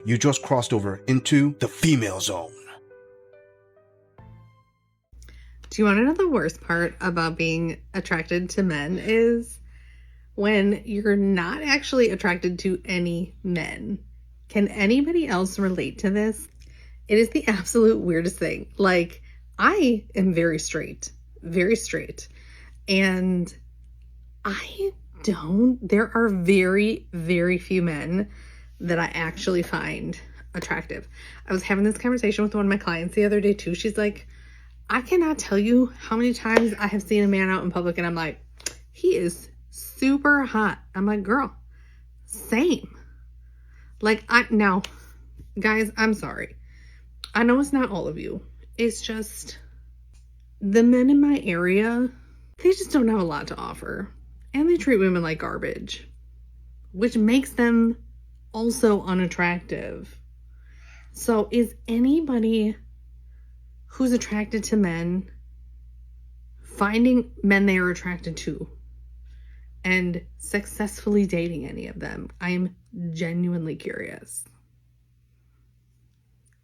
You just crossed over into the female zone. Do you want to know the worst part about being attracted to men is when you're not actually attracted to any men? Can anybody else relate to this? It is the absolute weirdest thing. Like, I am very straight. And there are very, very few men that I actually find attractive. I was having this conversation with one of my clients the other day too. She's like, I cannot tell you how many times I have seen a man out in public and I'm like, he is super hot. I'm like, girl, same. Like, now, guys, I'm sorry. I know it's not all of you. It's just the men in my area, they just don't have a lot to offer. And they treat women like garbage, which makes them also unattractive. So is anybody who's attracted to men finding men they are attracted to and successfully dating any of them? I'm genuinely curious.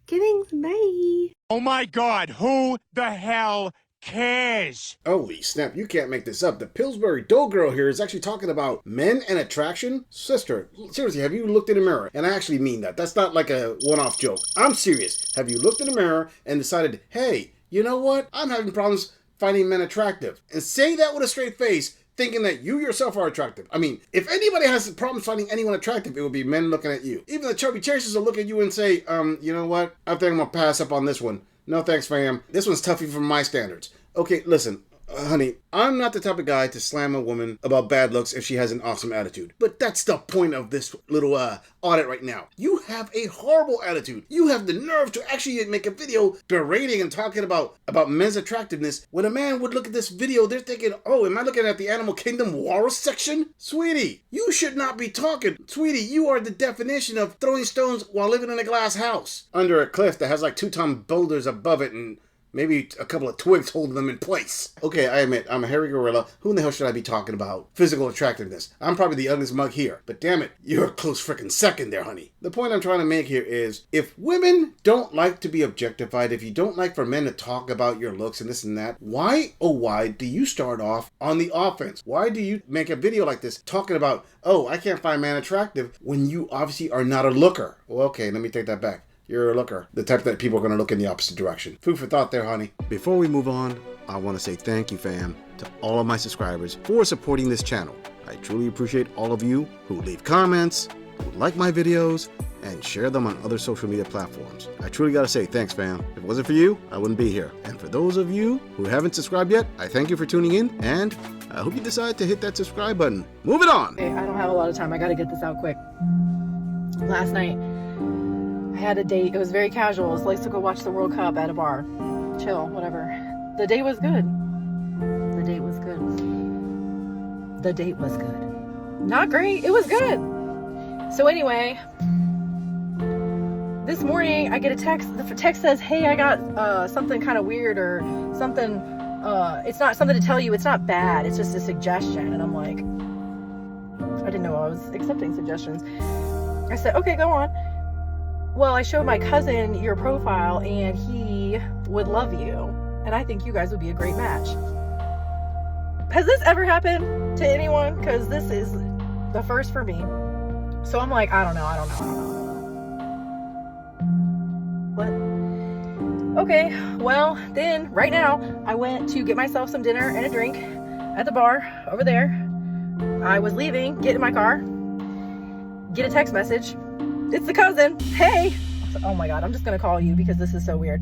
Kidding, bye. Oh my God, who the hell cares? Holy snap, you can't make this up. The Pillsbury Dough Girl here is actually talking about men and attraction. Sister, seriously, have you looked in the mirror? And I actually mean that. That's not like a one-off joke. I'm serious. Have you looked in the mirror and decided, hey, you know what? I'm having problems finding men attractive. And say that with a straight face, thinking that you yourself are attractive. I mean, if anybody has problems finding anyone attractive, it would be men looking at you. Even the chubby chasers will look at you and say, you know what? I think I'm gonna pass up on this one. No thanks, fam. This one's toughy for my standards. Okay, listen, honey, I'm not the type of guy to slam a woman about bad looks if she has an awesome attitude. But that's the point of this little audit right now. You have a horrible attitude. You have the nerve to actually make a video berating and talking about men's attractiveness. When a man would look at this video, they're thinking, oh, am I looking at the Animal Kingdom walrus section? Sweetie, you should not be talking. Sweetie, you are the definition of throwing stones while living in a glass house under a cliff that has like 2-ton boulders above it and maybe a couple of twigs holding them in place. Okay, I admit, I'm a hairy gorilla. Who in the hell should I be talking about physical attractiveness? I'm probably the ugliest mug here. But damn it, you're a close frickin' second there, honey. The point I'm trying to make here is, if women don't like to be objectified, if you don't like for men to talk about your looks and this and that, why, oh why, do you start off on the offense? Why do you make a video like this talking about, oh, I can't find man attractive, when you obviously are not a looker? Well, okay, let me take that back. You're a looker. The type that people are going to look in the opposite direction. Food for thought there, honey. Before we move on, I want to say thank you, fam, to all of my subscribers for supporting this channel. I truly appreciate all of you who leave comments, who like my videos, and share them on other social media platforms. I truly got to say thanks, fam. If it wasn't for you, I wouldn't be here. And for those of you who haven't subscribed yet, I thank you for tuning in, and I hope you decide to hit that subscribe button. Moving on. Okay, I don't have a lot of time. I got to get this out quick. Last night, I had a date. It was very casual. It was like to go watch the World Cup at a bar. Chill, whatever. The date was good. The date was good. The date was good. Not great. It was good. So anyway, this morning I get a text. The text says, hey, I got something kind of weird or something. It's not something to tell you. It's not bad. It's just a suggestion. And I'm like, I didn't know I was accepting suggestions. I said, okay, go on. Well, I showed my cousin your profile and he would love you. And I think you guys would be a great match. Has this ever happened to anyone? Because this is the first for me. So I'm like, I don't know. What? Okay, well, then right now I went to get myself some dinner and a drink at the bar over there. I was leaving, get in my car, get a text message. It's the cousin. Hey. Oh my God, I'm just going to call you because this is so weird.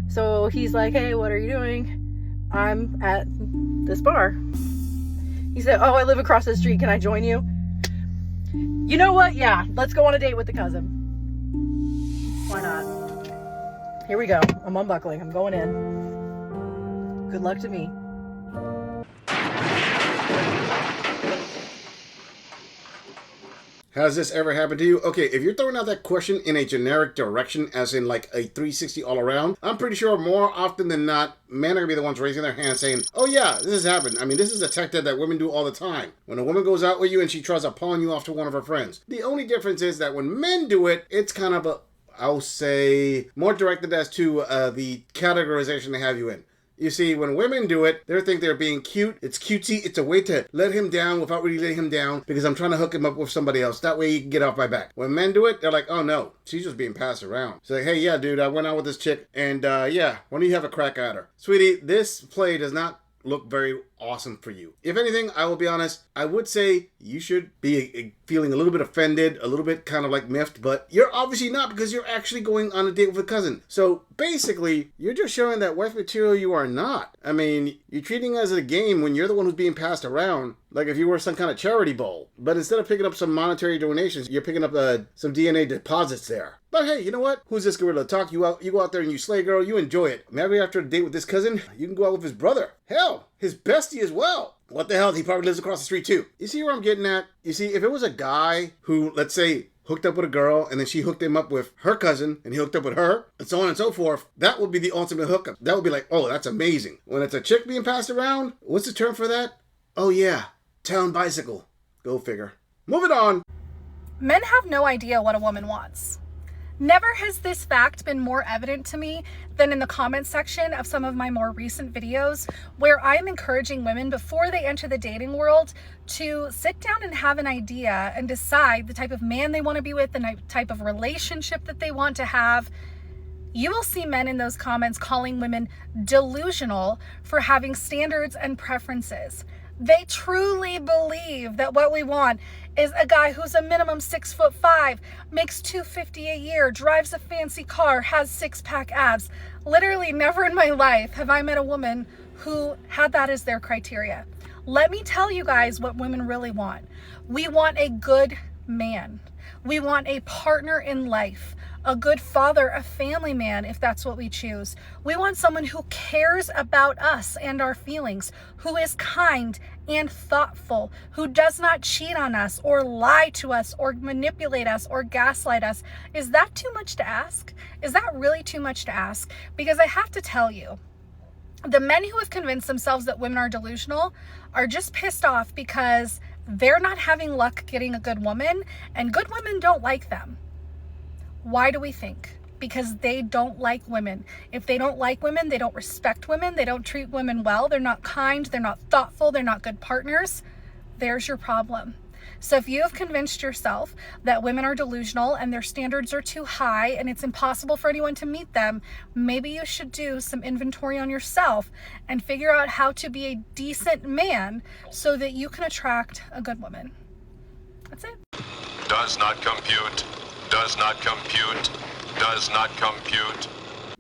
So he's like, hey, what are you doing? I'm at this bar. He said, oh, I live across the street. Can I join you? You know what? Yeah, let's go on a date with the cousin. Why not? Here we go. I'm unbuckling. I'm going in. Good luck to me. Has this ever happened to you? Okay, if you're throwing out that question in a generic direction, as in like a 360 all around, I'm pretty sure more often than not, men are going to be the ones raising their hands saying, oh yeah, this has happened. I mean, this is a tactic that women do all the time. When a woman goes out with you and she tries to pawn you off to one of her friends. The only difference is that when men do it, it's kind of I'll say, more directed as to the categorization they have you in. You see, when women do it, they think they're being cute. It's cutesy. It's a way to let him down without really letting him down because I'm trying to hook him up with somebody else. That way he can get off my back. When men do it, they're like, oh no, she's just being passed around. It's like, hey, yeah, dude, I went out with this chick and yeah, why don't you have a crack at her? Sweetie, this play does not look very awesome for you. If anything, I will be honest, I would say you should be feeling a little bit offended, a little bit kind of like miffed, but you're obviously not because you're actually going on a date with a cousin. So basically, you're just showing that wife material you are not. I mean, you're treating it as a game when you're the one who's being passed around, like if you were some kind of charity bowl. But instead of picking up some monetary donations, you're picking up some DNA deposits there. But hey, you know what? Who's this gorilla talk? You go out there and you slay, girl. You enjoy it. Maybe after a date with this cousin, you can go out with his brother. Hell, his bestie as well. What the hell? He probably lives across the street too. You see where I'm getting at? You see, if it was a guy who, let's say, hooked up with a girl and then she hooked him up with her cousin and he hooked up with her and so on and so forth, that would be the ultimate hookup. That would be like, oh, that's amazing. When it's a chick being passed around, what's the term for that? Oh yeah, town bicycle. Go figure. Moving on. Men have no idea what a woman wants. Never has this fact been more evident to me than in the comment section of some of my more recent videos, where I'm encouraging women before they enter the dating world to sit down and have an idea and decide the type of man they want to be with, the type of relationship that they want to have. You will see men in those comments calling women delusional for having standards and preferences. They truly believe that what we want is a guy who's a minimum 6'5", makes $250 a year, drives a fancy car, has six-pack abs. Literally never in my life have I met a woman who had that as their criteria. Let me tell you guys what women really want. We want a good man. We want a partner in life, a good father, a family man, if that's what we choose. We want someone who cares about us and our feelings, who is kind and thoughtful, who does not cheat on us or lie to us or manipulate us or gaslight us. Is that too much to ask? Is that really too much to ask? Because I have to tell you, the men who have convinced themselves that women are delusional are just pissed off because they're not having luck getting a good woman, and good women don't like them. Why do we think? Because they don't like women. If they don't like women, they don't respect women, they don't treat women well, they're not kind, they're not thoughtful, they're not good partners. There's your problem. So if you have convinced yourself that women are delusional and their standards are too high and it's impossible for anyone to meet them, maybe you should do some inventory on yourself and figure out how to be a decent man so that you can attract a good woman. That's it. Does not compute. Does not compute. Does not compute.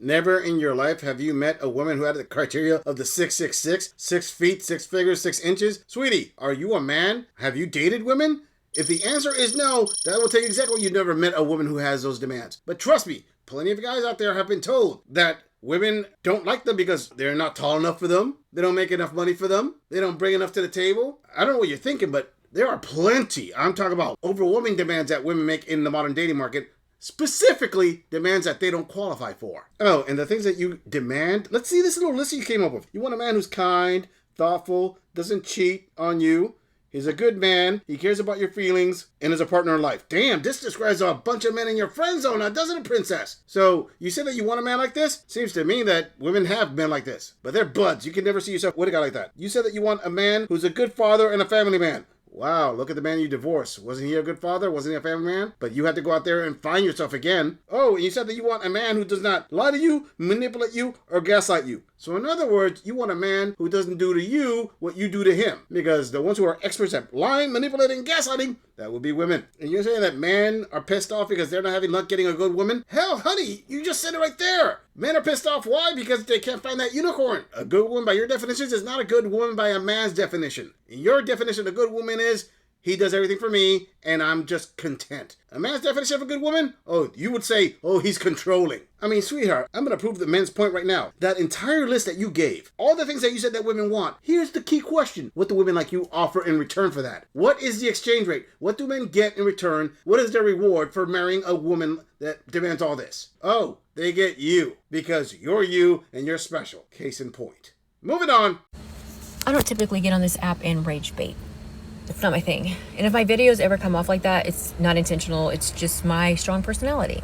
Never in your life have you met a woman who had the criteria of the 666, 6 feet, 6 figures, 6 inches? Sweetie, are you a man? Have you dated women? If the answer is no, that will take exactly you never met a woman who has those demands. But trust me, plenty of guys out there have been told that women don't like them because they're not tall enough for them. They don't make enough money for them. They don't bring enough to the table. I don't know what you're thinking, but there are plenty. I'm talking about overwhelming demands that women make in the modern dating market. Specifically, demands that they don't qualify for. Oh, and the things that you demand, let's see this little list you came up with. You want a man who's kind, thoughtful, doesn't cheat on you. He's a good man, he cares about your feelings, and is a partner in life. Damn, this describes a bunch of men in your friend zone now, doesn't it, princess? So, you said that you want a man like this? Seems to me that women have men like this. But they're buds, you can never see yourself with a guy like that. You said that you want a man who's a good father and a family man. Wow, look at the man you divorced. Wasn't he a good father? Wasn't he a family man? But you had to go out there and find yourself again. Oh, and you said that you want a man who does not lie to you, manipulate you, or gaslight you. So in other words, you want a man who doesn't do to you what you do to him. Because the ones who are experts at lying, manipulating, gaslighting, that would be women. And you're saying that men are pissed off because they're not having luck getting a good woman? Hell, honey, you just said it right there. Men are pissed off. Why? Because they can't find that unicorn. A good woman by your definitions is not a good woman by a man's definition. In your definition, a good woman is he does everything for me, and I'm just content. A man's definition of a good woman? Oh, you would say, oh, he's controlling. I mean, sweetheart, I'm going to prove the men's point right now. That entire list that you gave, all the things that you said that women want, here's the key question. What do women like you offer in return for that? What is the exchange rate? What do men get in return? What is their reward for marrying a woman that demands all this? Oh, they get you, because you're you and you're special. Case in point. Moving on. I don't typically get on this app and rage bait. It's not my thing. And if my videos ever come off like that, it's not intentional. It's just my strong personality.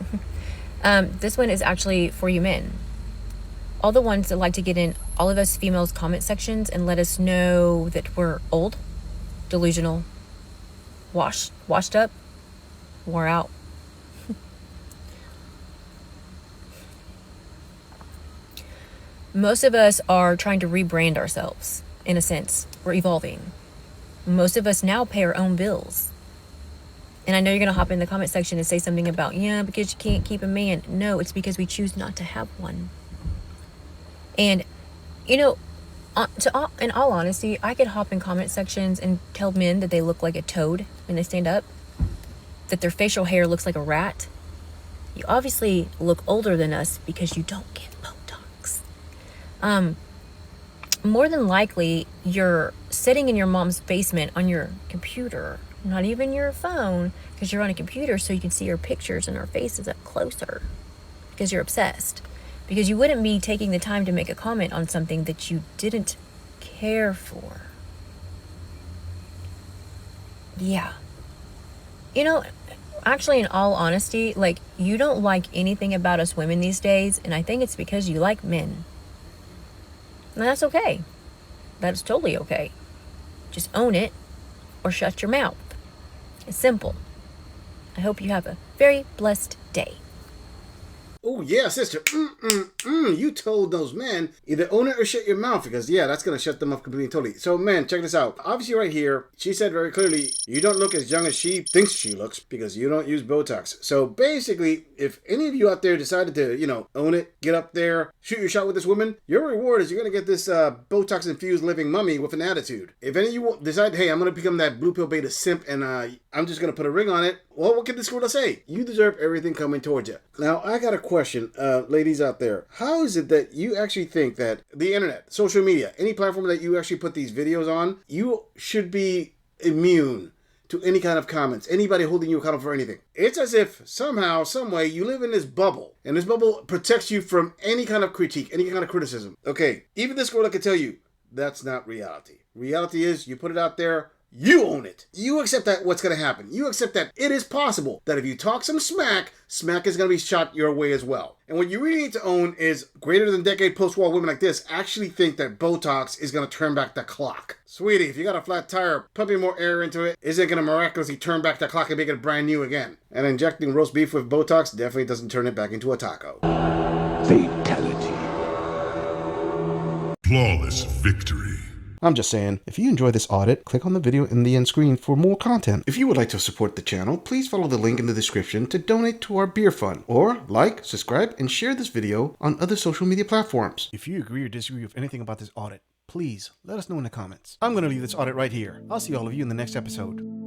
This one is actually for you men. All the ones that like to get in all of us females' comment sections and let us know that we're old, delusional, washed up, wore out. Most of us are trying to rebrand ourselves, in a sense. We're evolving. Most of us now pay our own bills. And I know you're going to hop in the comment section and say something about, yeah, because you can't keep a man. No, it's because we choose not to have one. And, you know, in all honesty, I could hop in comment sections and tell men that they look like a toad when they stand up, that their facial hair looks like a rat. You obviously look older than us because you don't get Botox. More than likely, you're sitting in your mom's basement on your computer, not even your phone, because you're on a computer so you can see her pictures and her faces up closer, because you're obsessed. Because you wouldn't be taking the time to make a comment on something that you didn't care for. Yeah. You know, actually, in all honesty, like, you don't like anything about us women these days, and I think it's because you like men. And that's okay. That's totally okay. Just own it or shut your mouth. It's simple. I hope you have a very blessed day. Oh, yeah, sister. You told those men either own it or shut your mouth, because, yeah, that's going to shut them up completely and totally. So, man, check this out. Obviously, right here, she said very clearly, you don't look as young as she thinks she looks because you don't use Botox. So, basically, if any of you out there decided to, own it, get up there, shoot your shot with this woman, your reward is you're going to get this Botox-infused living mummy with an attitude. If any of you decide, hey, I'm going to become that blue pill beta simp and I'm just going to put a ring on it, well, what can this girl say? You deserve everything coming towards you. Now, I got a question, ladies out there. How is it that you actually think that the internet, social media, any platform that you actually put these videos on, you should be immune to any kind of comments, anybody holding you accountable for anything? It's as if somehow, some way, you live in this bubble, and this bubble protects you from any kind of critique, any kind of criticism. Okay, even this girl, I can tell you, that's not reality. Reality is, you put it out there, you own it. You accept that what's going to happen. You accept that it is possible that if you talk some smack, smack is going to be shot your way as well. And what you really need to own is greater than decade post-war women like this actually think that Botox is going to turn back the clock. Sweetie, if you got a flat tire, pumping more air into it isn't going to miraculously turn back the clock and make it brand new again. And injecting roast beef with Botox definitely doesn't turn it back into a taco. Fatality. Flawless victory. I'm just saying, if you enjoy this audit, click on the video in the end screen for more content. If you would like to support the channel, please follow the link in the description to donate to our beer fund, or like, subscribe, and share this video on other social media platforms. If you agree or disagree with anything about this audit, please let us know in the comments. I'm going to leave this audit right here. I'll see all of you in the next episode.